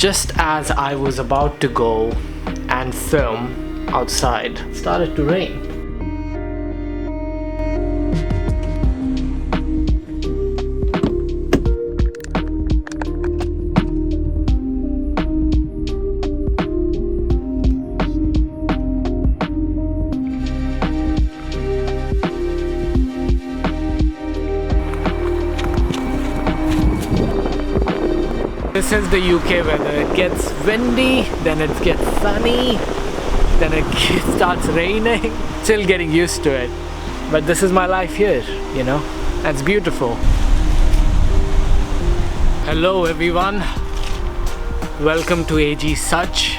Just as I was about to go and film outside, it started to rain. This is the UK weather. It gets windy, then it gets sunny, then it starts raining. Still getting used to it. But this is my life here, you know. That's beautiful. Hello everyone. Welcome to AG Such.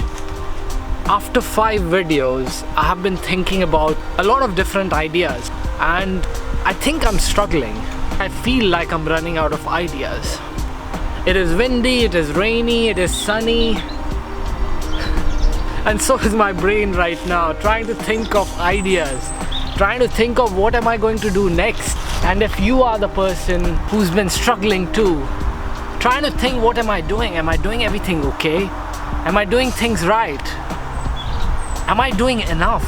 After 5 videos, I have been thinking about a lot of different ideas, and I think I'm struggling. I feel like I'm running out of ideas. It is windy, it is rainy, it is sunny, and so is my brain right now, trying to think of ideas, trying to think of what am I going to do next. And if you are the person who's been struggling too, trying to think, what am I doing? Am I doing everything okay? Am I doing things right? Am I doing enough?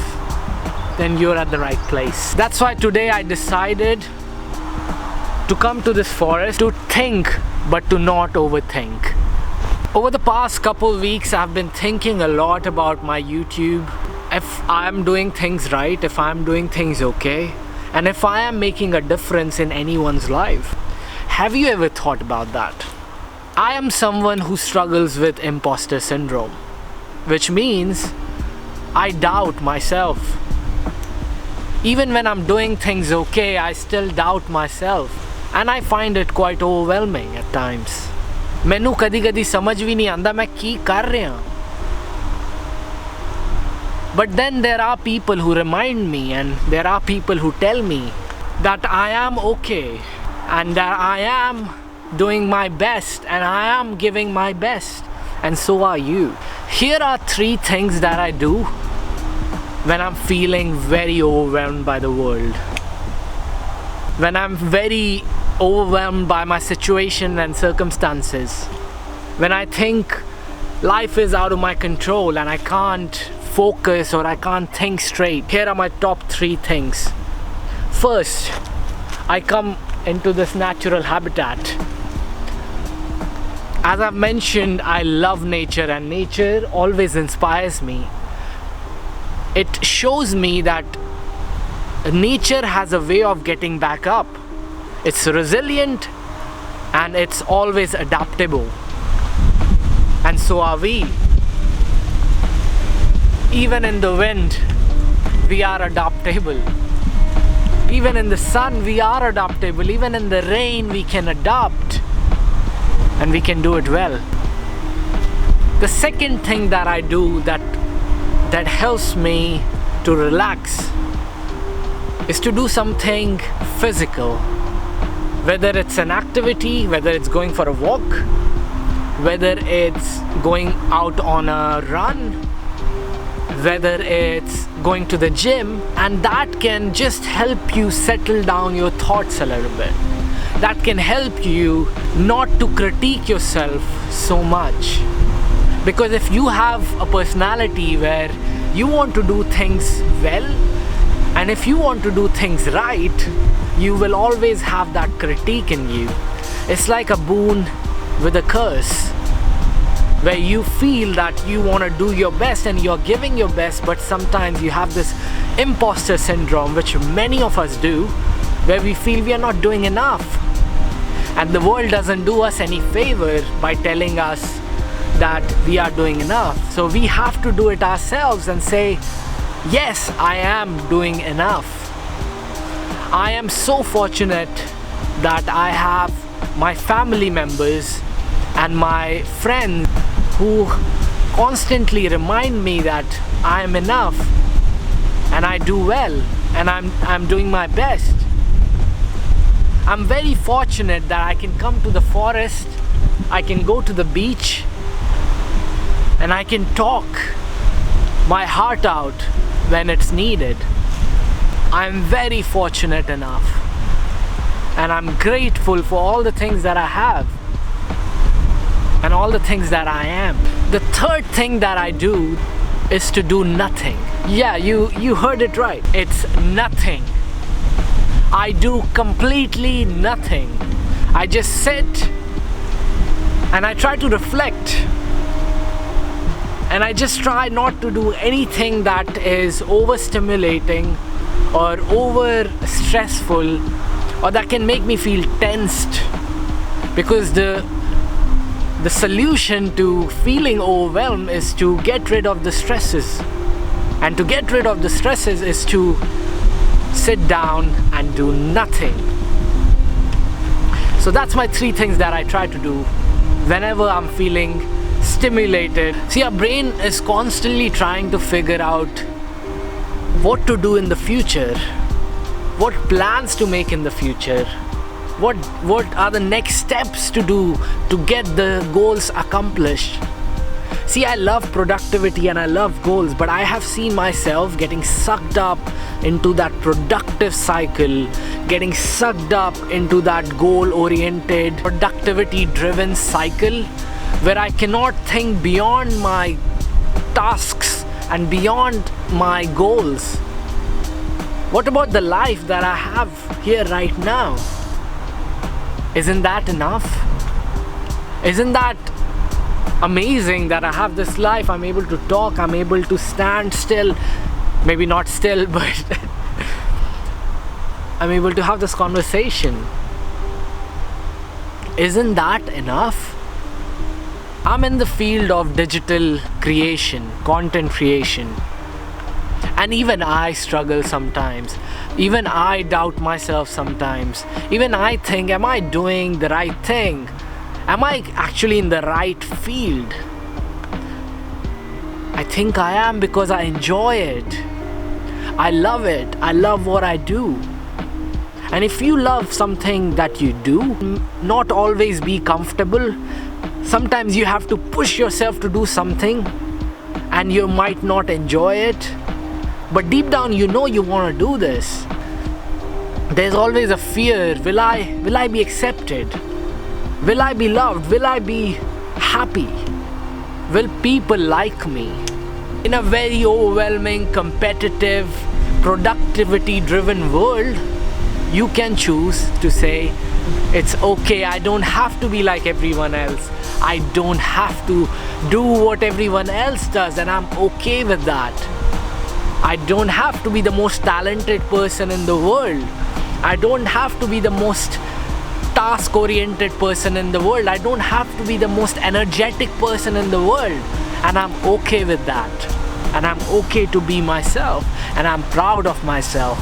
Then you're at the right place. That's why today I decided to come to this forest to think, but to not overthink. Over the past couple weeks, I've been thinking a lot about my YouTube. If I'm doing things right, if I'm doing things okay, and if I am making a difference in anyone's life. Have you ever thought about that? I am someone who struggles with imposter syndrome, which means I doubt myself. Even when I'm doing things okay, I still doubt myself. And I find it quite overwhelming at times. मैनू कदी-कदी समझ भी नहीं आंदा मैं की कर रहा. But then there are people who remind me, and there are people who tell me that I am okay, and that I am doing my best, and I am giving my best, and so are you. Here are 3 things that I do when I'm feeling very overwhelmed by the world. When I'm very overwhelmed by my situation and circumstances. When I think life is out of my control and I can't focus or I can't think straight. Here are my top 3 things. First, I come into this natural habitat. As I've mentioned, I love nature, and nature always inspires me. It shows me that nature has a way of getting back up. It's resilient and it's always adaptable. And so are we. Even in the wind, we are adaptable. Even in the sun, we are adaptable. Even in the rain, we can adapt. And we can do it well. The second thing that I do that helps me to relax is to do something physical. Whether it's an activity, whether it's going for a walk, whether it's going out on a run, whether it's going to the gym, and that can just help you settle down your thoughts a little bit. That can help you not to critique yourself so much. Because if you have a personality where you want to do things well, and if you want to do things right, you will always have that critique in you. It's like a boon with a curse, where you feel that you want to do your best and you're giving your best, but sometimes you have this imposter syndrome, which many of us do, where we feel we are not doing enough. And the world doesn't do us any favor by telling us that we are doing enough. So we have to do it ourselves and say, yes, I am doing enough. I am so fortunate that I have my family members and my friends who constantly remind me that I am enough and I do well and I'm doing my best. I'm very fortunate that I can come to the forest, I can go to the beach, and I can talk my heart out when it's needed. I'm very fortunate enough, and I'm grateful for all the things that I have. and all the things that I am. The third thing that I do is to do nothing. Yeah, you heard it right. It's nothing. I do completely nothing. I just sit and I try to reflect, and I just try not to do anything that is overstimulating or over stressful or that can make me feel tensed, because the solution to feeling overwhelmed is to get rid of the stresses, and to get rid of the stresses is to sit down and do nothing. So that's my 3 things that I try to do whenever I'm feeling stimulated. See, our brain is constantly trying to figure out what to do in the future, what plans to make in the future, what are the next steps to do to get the goals accomplished. See, I love productivity and I love goals, but I have seen myself getting sucked up into that productive cycle, getting sucked up into that goal-oriented, productivity-driven cycle where I cannot think beyond my tasks and beyond my goals. What about the life that I have here right now? Isn't that enough? Isn't that amazing that I have this life? I'm able to talk, I'm able to stand still, maybe not still, but I'm able to have this conversation. Isn't that enough? I'm in the field of digital creation, content creation, and even I struggle sometimes. Even I doubt myself sometimes. Even I think, am I doing the right thing? Am I actually in the right field? I think I am, because I enjoy it. I love it. I love what I do. And if you love something that you do, not always be comfortable. Sometimes you have to push yourself to do something and you might not enjoy it. But deep down you know you want to do this. There's always a fear. Will I be accepted? Will I be loved? Will I be happy? Will people like me? In a very overwhelming, competitive, productivity-driven world, you can choose to say, it's okay, I don't have to be like everyone else. I don't have to do what everyone else does, and I'm okay with that. I don't have to be the most talented person in the world. I don't have to be the most task-oriented person in the world. I don't have to be the most energetic person in the world. And I'm okay with that. And I'm okay to be myself. And I'm proud of myself.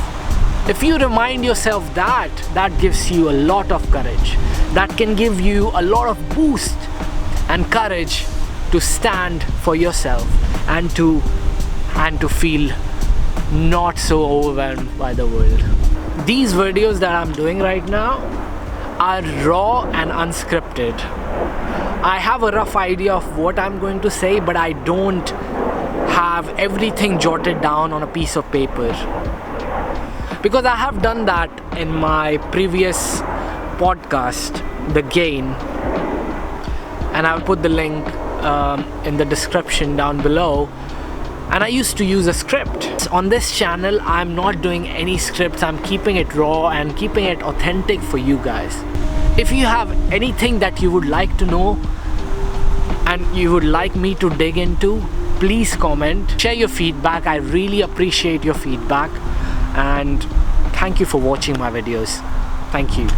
If you remind yourself that, that gives you a lot of courage. That can give you a lot of boost and courage to stand for yourself and to feel not so overwhelmed by the world. These videos that I'm doing right now are raw and unscripted. I have a rough idea of what I'm going to say, but I don't have everything jotted down on a piece of paper. Because I have done that in my previous podcast, The Gain, and I'll put the link in the description down below. And I used to use a script. On this channel, I'm not doing any scripts. I'm keeping it raw and keeping it authentic for you guys. If you have anything that you would like to know and you would like me to dig into, please comment, share your feedback. I really appreciate your feedback, and thank you for watching my videos. Thank you.